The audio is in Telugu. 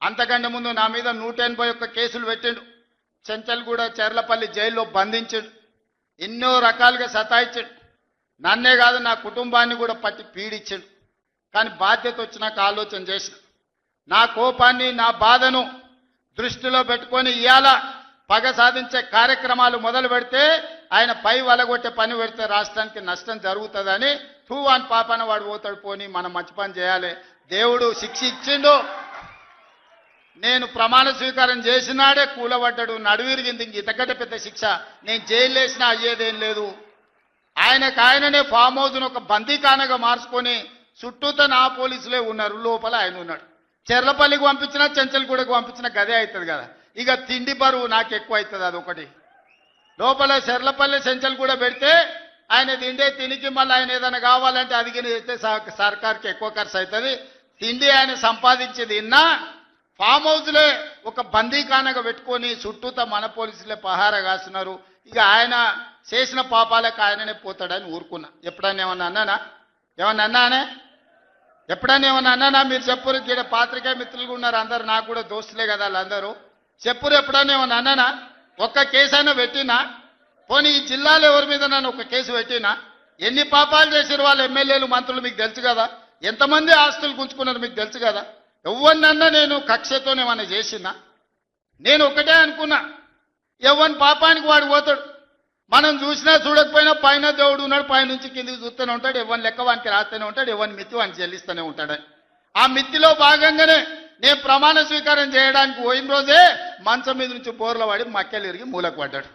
అంతకంటే ముందు నా మీద 181 కేసులు పెట్టిండు. చెంచల్గూడ చెర్లపల్లి జైల్లో బంధించాడు. ఎన్నో రకాలుగా సతాయించాడు. నన్నే కాదు నా కుటుంబాన్ని కూడా పట్టి పీడించాడు. కానీ బాధ్యత వచ్చినాక ఆలోచన చేసిన నా కోపాన్ని నా బాధను దృష్టిలో పెట్టుకొని ఇవాళ పగ సాధించే కార్యక్రమాలు మొదలు పెడితే ఆయన పై వలగొట్టే పని పెడితే రాష్ట్రానికి నష్టం జరుగుతుందని తూవాన్ పాపన వాడు పోతాడు, పోని మనం మంచి పని చేయాలి. దేవుడు శిక్ష ఇచ్చిండు. నేను ప్రమాణ స్వీకారం చేసినాడే కూలబడ్డాడు, నడువిరిగింది. ఇంక ఇంతకంటే పెద్ద శిక్ష నేను జైలు వేసినా అయ్యేదేం లేదు. ఆయననే ఫామ్ హౌస్ను ఒక బందీఖానగా మార్చుకొని చుట్టూతో నా పోలీసులే ఉన్నారు, లోపల ఆయన ఉన్నాడు. చెర్లపల్లికి పంపించినా చెంచల్గూడకు పంపించినా గదే అవుతుంది కదా. ఇక తిండి బరువు నాకు ఎక్కువ అవుతుంది. అదొకటి లోపల చెర్లపల్లి చెంచల్గూడ పెడితే ఆయన తిండే తినికి మళ్ళీ ఆయన ఏదైనా కావాలంటే అది అయితే సర్కార్కి ఎక్కువ ఖర్చు అవుతుంది. తిండి ఆయన సంపాదించేది ఇన్నా ఫామ్ హౌస్లే ఒక బందీఖానగా పెట్టుకొని చుట్టూతో మన పోలీసులే పహారా కాస్తున్నారు. ఇక ఆయన చేసిన పాపాలకు ఆయననే పోతాడని ఊరుకున్నా. ఎప్పుడైనా ఏమన్నా అన్నానా? ఎప్పుడైనా ఏమన్నా అన్నానా? మీరు చెప్పురు. ఇక్కడ పాత్రికేయ మిత్రులు ఉన్నారు అందరు, నాకు కూడా దోస్తులే కదా వాళ్ళందరూ. చెప్పురు ఎప్పుడైనా ఏమన్నా అన్నానా? ఒక్క కేసు అయినా పెట్టినా? పోనీ ఈ జిల్లాలో ఎవరి మీద నన్ను ఒక కేసు పెట్టినా? ఎన్ని పాపాలు చేసారు వాళ్ళ ఎమ్మెల్యేలు మంత్రులు మీకు తెలుసు కదా. ఎంతమంది ఆస్తులు గుంజుకున్నారు మీకు తెలుసు కదా. ఎవరినన్నా నేను కక్షతోనేమన్నా చేసినా? నేను ఒకటే అనుకున్నా, ఎవరి పాపానికి వాడు పోతాడు. మనం చూసినా చూడకపోయినా పైన దేవుడు ఉన్నాడు, పైనుంచి కిందికి చూస్తూనే ఉంటాడు. ఎవరిని లెక్క వానికి రాస్తూనే ఉంటాడు, ఎవరిని మిత్తి వానికి చెల్లిస్తూనే ఉంటాడని. ఆ మిత్తిలో భాగంగానే నేను ప్రమాణ స్వీకారం చేయడానికి పోయిన రోజే మంచం మీద నుంచి బోర్ల పడి మక్కెలు ఇరిగి మూలకు పడ్డాడు.